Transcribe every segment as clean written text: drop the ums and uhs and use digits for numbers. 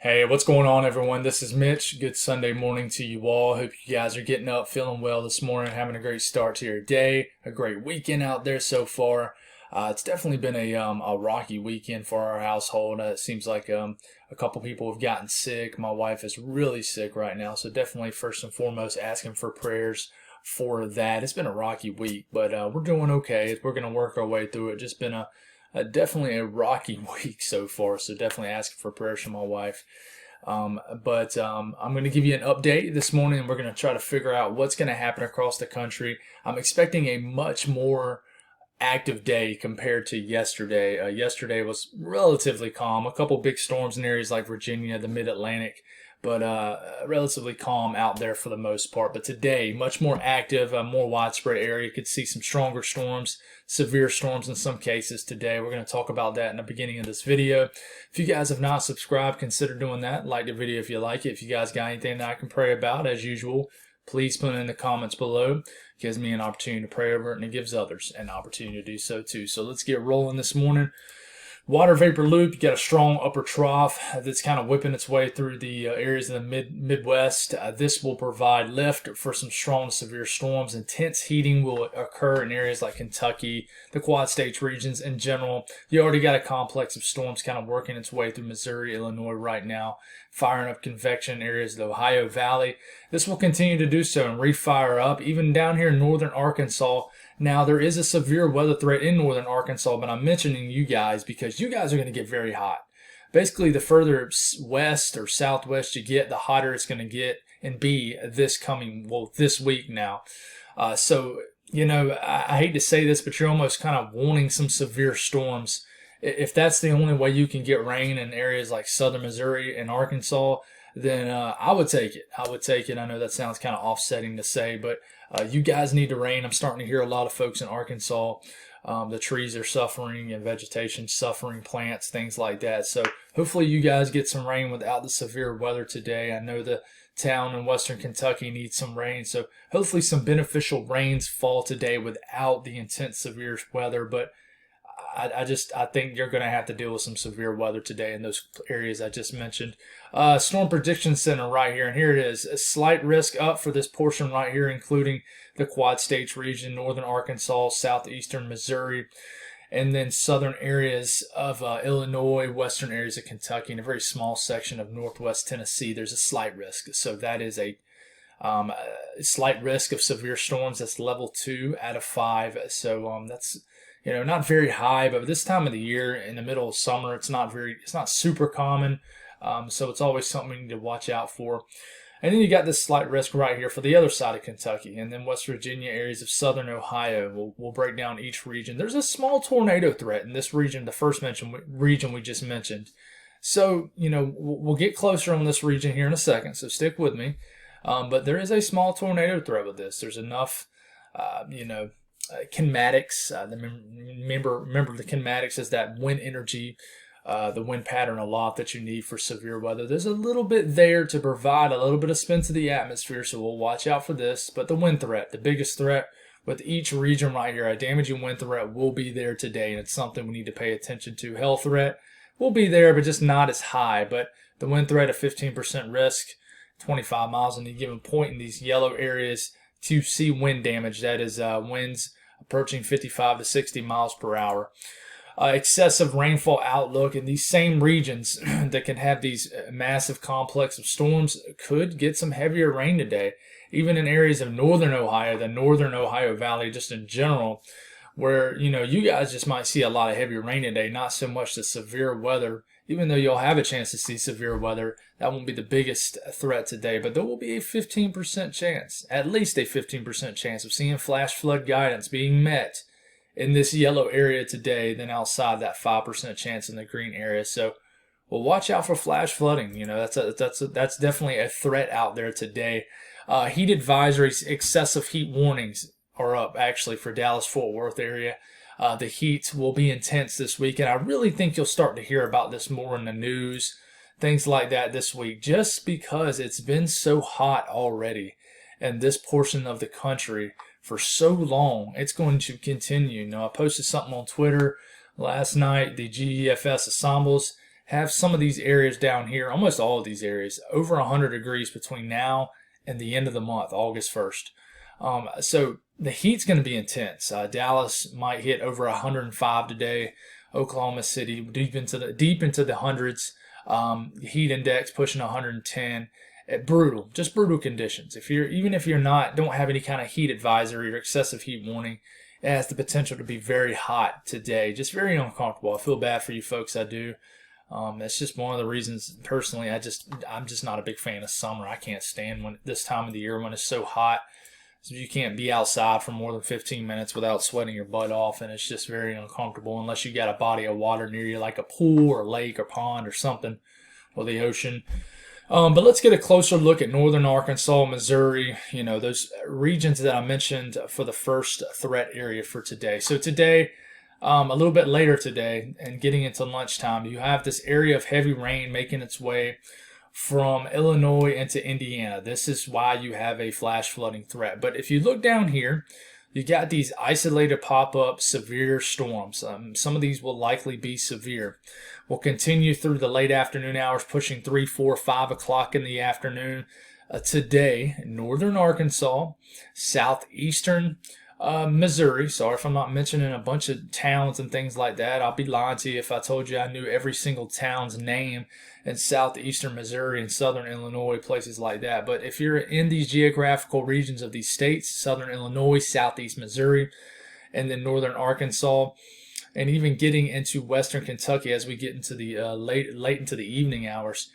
Hey, what's going on, everyone? This is Mitch. Good Sunday morning to you all. Hope you guys are getting up, feeling well this morning, having a great start to your day. A great weekend out there so far. It's definitely been a rocky weekend for our household. It seems like a couple people have gotten sick. My wife is really sick right now, so definitely first and foremost asking for prayers for that. It's been a rocky week, but we're doing okay. We're gonna work our way through it. Just been definitely a rocky week so far, so definitely asking for prayers from my wife. But I'm going to give you an update this morning, and we're going to try to figure out what's going to happen across the country. I'm expecting a much more active day compared to yesterday. Yesterday was relatively calm. A couple big storms in areas like Virginia, the Mid-Atlantic, but relatively calm out there for the most part. But today, much more active, a more widespread area. Could see some stronger storms, severe storms in some cases today. We're going to talk about that in the beginning of this video. If you guys have not subscribed, consider doing that. Like the video if you like it. If you guys got anything that I can pray about, as usual, please put it in the comments below. It gives me an opportunity to pray over it, and it gives others an opportunity to do so too. So let's get rolling this morning. Water vapor loop, you got a strong upper trough that's kind of whipping its way through the areas in the Midwest. This will provide lift for some strong severe storms. Intense heating will occur in areas like Kentucky, the Quad States regions in general. You already got a complex of storms kind of working its way through Missouri, Illinois right now, firing up convection areas of the Ohio Valley. This will continue to do so and refire up, even down here in northern Arkansas. Now, there is a severe weather threat in northern Arkansas, but I'm mentioning you guys because you guys are going to get very hot. Basically, the further west or southwest you get, the hotter it's going to get and be this week now. I hate to say this, but you're almost kind of wanting some severe storms. If that's the only way you can get rain in areas like southern Missouri and Arkansas, then I would take it. I would take it. I know that sounds kind of offsetting to say, but you guys need to rain. I'm starting to hear a lot of folks in Arkansas. The trees are suffering and vegetation suffering, plants, things like that. So hopefully you guys get some rain without the severe weather today. I know the town in western Kentucky needs some rain. So hopefully some beneficial rains fall today without the intense severe weather. But I think you're going to have to deal with some severe weather today in those areas I just mentioned. Storm Prediction Center right here, and here it is. A slight risk up for this portion right here, including the Quad States region, northern Arkansas, southeastern Missouri, and then southern areas of Illinois, western areas of Kentucky, and a very small section of northwest Tennessee. There's a slight risk. So that is a slight risk of severe storms. That's level 2 out of 5. So that's not very high, but this time of the year in the middle of summer, it's not super common. So it's always something we need to watch out for. And then you got this slight risk right here for the other side of Kentucky, and then West Virginia, areas of southern Ohio. We'll break down each region. There's a small tornado threat in this region, the first region we just mentioned. So, we'll get closer on this region here in a second, so stick with me. But there is a small tornado threat with this. There's enough, kinematics. Remember the kinematics is that wind energy, the wind pattern a lot that you need for severe weather. There's a little bit there to provide a little bit of spin to the atmosphere, so we'll watch out for this. But the wind threat, the biggest threat with each region right here, a damaging wind threat will be there today, and it's something we need to pay attention to. Hail threat will be there, but just not as high. But the wind threat of 15% risk, 25 miles on any given point in these yellow areas to see wind damage. That is winds approaching 55 to 60 miles per hour. Excessive rainfall outlook in these same regions that can have these massive complex of storms could get some heavier rain today, even in areas of northern Ohio, the northern Ohio Valley just in general, where you guys just might see a lot of heavy rain today, not so much the severe weather. Even though you'll have a chance to see severe weather, that won't be the biggest threat today, but there will be a 15% chance, at least a 15% chance of seeing flash flood guidance being met in this yellow area today than outside that 5% chance in the green area. So we'll watch out for flash flooding. That's definitely a threat out there today. Heat advisories, excessive heat warnings are up actually for Dallas-Fort Worth area. The heat will be intense this week, and I really think you'll start to hear about this more in the news, things like that this week, just because it's been so hot already in this portion of the country for so long. It's going to continue. I posted something on Twitter last night. The GEFS ensembles have some of these areas down here, almost all of these areas, over 100 degrees between now and the end of the month, August 1st. So the heat's going to be intense. Dallas might hit over 105 today. Oklahoma City deep into the hundreds. Heat index pushing 110. Just brutal conditions. Even if you're don't have any kind of heat advisory or excessive heat warning, it has the potential to be very hot today. Just very uncomfortable. I feel bad for you folks. I do. It's just one of the reasons personally. I'm just not a big fan of summer. I can't stand this time of the year when it's so hot. So you can't be outside for more than 15 minutes without sweating your butt off, and it's just very uncomfortable unless you got a body of water near you, like a pool or lake or pond or something, or the ocean. But let's get a closer look at northern Arkansas, Missouri, those regions that I mentioned for the first threat area for today. So today, a little bit later today, and getting into lunchtime, you have this area of heavy rain making its way from Illinois into Indiana. This is why you have a flash flooding threat. But if you look down here, you got these isolated pop-up severe storms. Some of these will likely be severe. Will continue through the late afternoon hours, pushing 3, 4, 5 o'clock in the afternoon. Today, northern Arkansas, southeastern Missouri. Sorry if I'm not mentioning a bunch of towns and things like that. I'll be lying to you if I told you I knew every single town's name in southeastern Missouri and southern Illinois, places like that. But if you're in these geographical regions of these states, southern Illinois, southeast Missouri, and then northern Arkansas, and even getting into western Kentucky as we get into the late into the evening hours,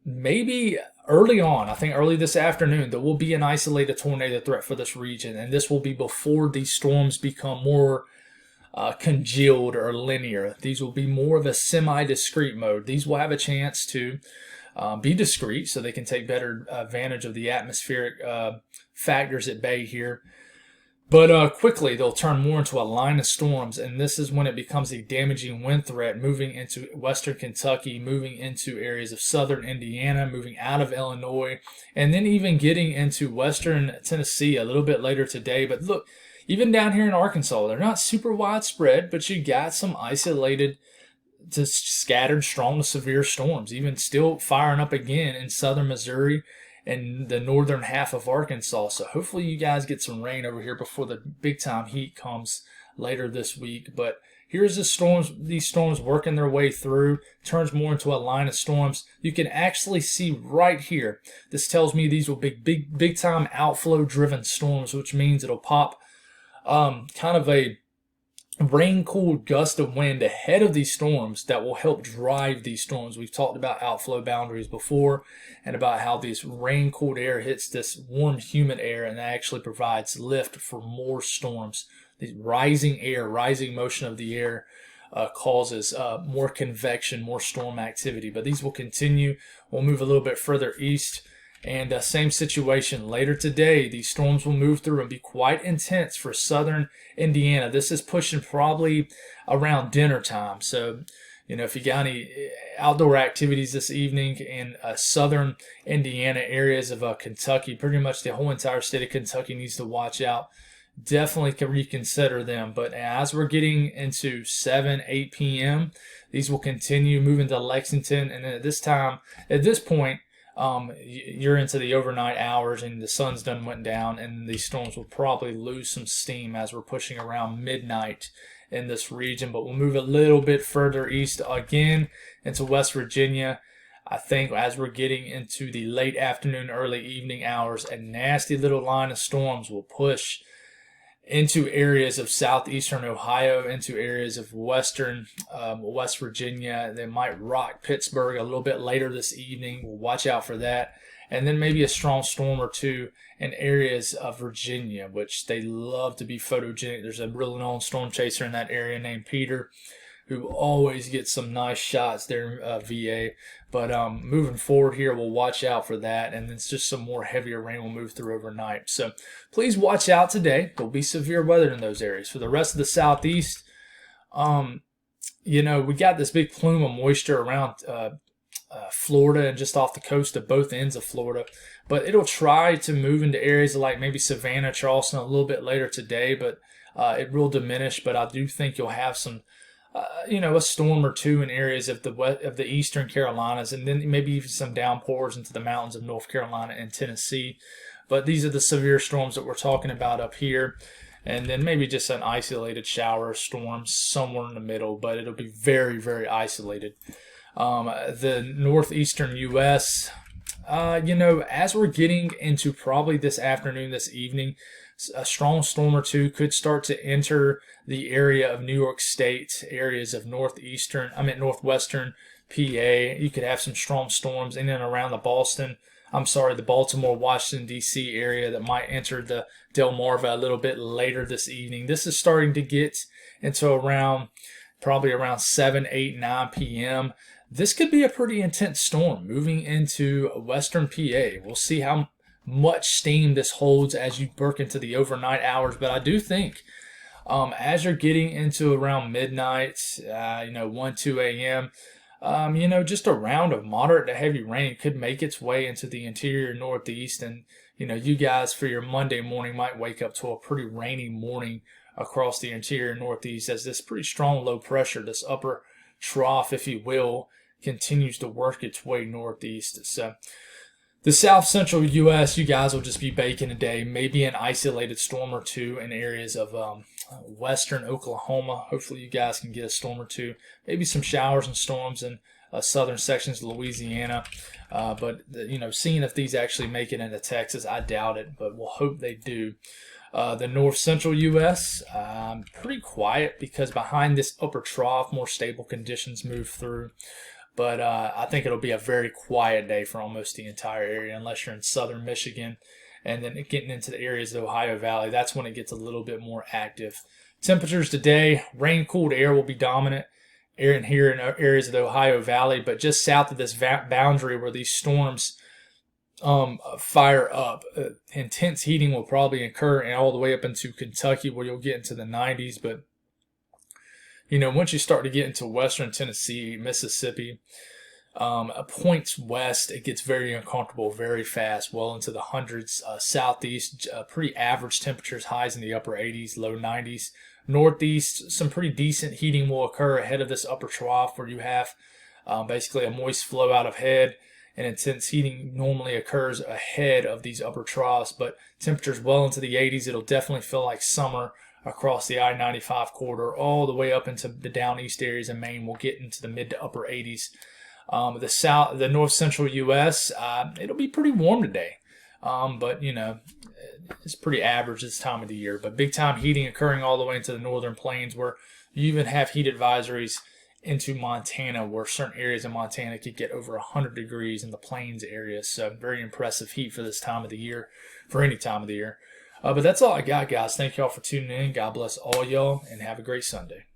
maybe early on, I think early this afternoon, there will be an isolated tornado threat for this region, and this will be before these storms become more congealed or linear. These will be more of a semi-discrete mode. These will have a chance to be discrete, so they can take better advantage of the atmospheric factors at bay here. But quickly, they'll turn more into a line of storms, and this is when it becomes a damaging wind threat, moving into western Kentucky, moving into areas of southern Indiana, moving out of Illinois, and then even getting into western Tennessee a little bit later today. But look, even down here in Arkansas, they're not super widespread, but you got some isolated to scattered strong to severe storms, even still firing up again in southern Missouri and the northern half of Arkansas. So hopefully you guys get some rain over here before the big time heat comes later this week. But here's these storms working their way through, turns more into a line of storms. You can actually see right here, this tells me these will be big time outflow driven storms, which means it'll pop kind of a rain-cooled gust of wind ahead of these storms that will help drive these storms. We've talked about outflow boundaries before and about how this rain-cooled air hits this warm, humid air, and that actually provides lift for more storms. The rising motion of the air causes more convection, more storm activity. But these will continue. We'll move a little bit further east. And same situation later today. These storms will move through and be quite intense for southern Indiana. This is pushing probably around dinner time. So, if you got any outdoor activities this evening in southern Indiana areas of Kentucky, pretty much the whole entire state of Kentucky needs to watch out. Definitely can reconsider them. But as we're getting into 7, 8 p.m., these will continue moving to Lexington. And at this point, you're into the overnight hours and the sun's done went down, and these storms will probably lose some steam as we're pushing around midnight in this region. But we'll move a little bit further east again into West Virginia. I think as we're getting into the late afternoon, early evening hours, a nasty little line of storms will push into areas of southeastern Ohio, into areas of western West Virginia. They might rock Pittsburgh a little bit later this evening. We'll watch out for that. And then maybe a strong storm or two in areas of Virginia, which they love to be photogenic. There's a real known storm chaser in that area named Peter, who always gets some nice shots there in VA. But moving forward here, we'll watch out for that. And it's just some more heavier rain will move through overnight. So please watch out today. There'll be severe weather in those areas. For the rest of the southeast, we got this big plume of moisture around Florida and just off the coast of both ends of Florida. But it'll try to move into areas like maybe Savannah, Charleston a little bit later today. But it will diminish. But I do think you'll have some a storm or two in areas of the eastern Carolinas, and then maybe even some downpours into the mountains of North Carolina and Tennessee. But these are the severe storms that we're talking about up here. And then maybe just an isolated shower or storm somewhere in the middle, but it'll be very, very isolated. The northeastern U.S., as we're getting into probably this afternoon, this evening, a strong storm or two could start to enter the area of New York State, areas of northwestern PA. You could have some strong storms in and around the Baltimore, Washington, D.C. area that might enter the Delmarva a little bit later this evening. This is starting to get into probably around 7, 8, 9 p.m. This could be a pretty intense storm moving into western PA. We'll see how much steam this holds as you work into the overnight hours, but I do think as you're getting into around midnight, 1, 2 a.m., just a round of moderate to heavy rain could make its way into the interior Northeast. And, you guys for your Monday morning might wake up to a pretty rainy morning across the interior Northeast as this pretty strong low pressure, this upper trough, if you will, continues to work its way northeast. So the south central U.S., you guys will just be baking a day, maybe an isolated storm or two in areas of western Oklahoma. Hopefully you guys can get a storm or two, maybe some showers and storms in southern sections of Louisiana. But seeing if these actually make it into Texas, I doubt it, but we'll hope they do. The north central U.S., pretty quiet because behind this upper trough, more stable conditions move through. But I think it'll be a very quiet day for almost the entire area, unless you're in southern Michigan. And then getting into the areas of the Ohio Valley, that's when it gets a little bit more active. Temperatures today, rain-cooled air will be dominant here in areas of the Ohio Valley. But just south of this boundary where these storms fire up, intense heating will probably occur, and all the way up into Kentucky where you'll get into the 90s. But once you start to get into western Tennessee, Mississippi, points west, it gets very uncomfortable very fast, well into the hundreds. Southeast, pretty average temperatures, highs in the upper 80s, low 90s. Northeast, some pretty decent heating will occur ahead of this upper trough where you have basically a moist flow out of head, and intense heating normally occurs ahead of these upper troughs, but temperatures well into the 80s. It'll definitely feel like summer across the I-95 corridor, all the way up into the down east areas of Maine. We'll get into the mid to upper 80s. The north central U.S., it'll be pretty warm today, but it's pretty average this time of the year. But big time heating occurring all the way into the northern plains, where you even have heat advisories into Montana, where certain areas of Montana could get over 100 degrees in the plains areas. So very impressive heat for this time of the year, for any time of the year. But that's all I got, guys. Thank y'all for tuning in. God bless all y'all, and have a great Sunday.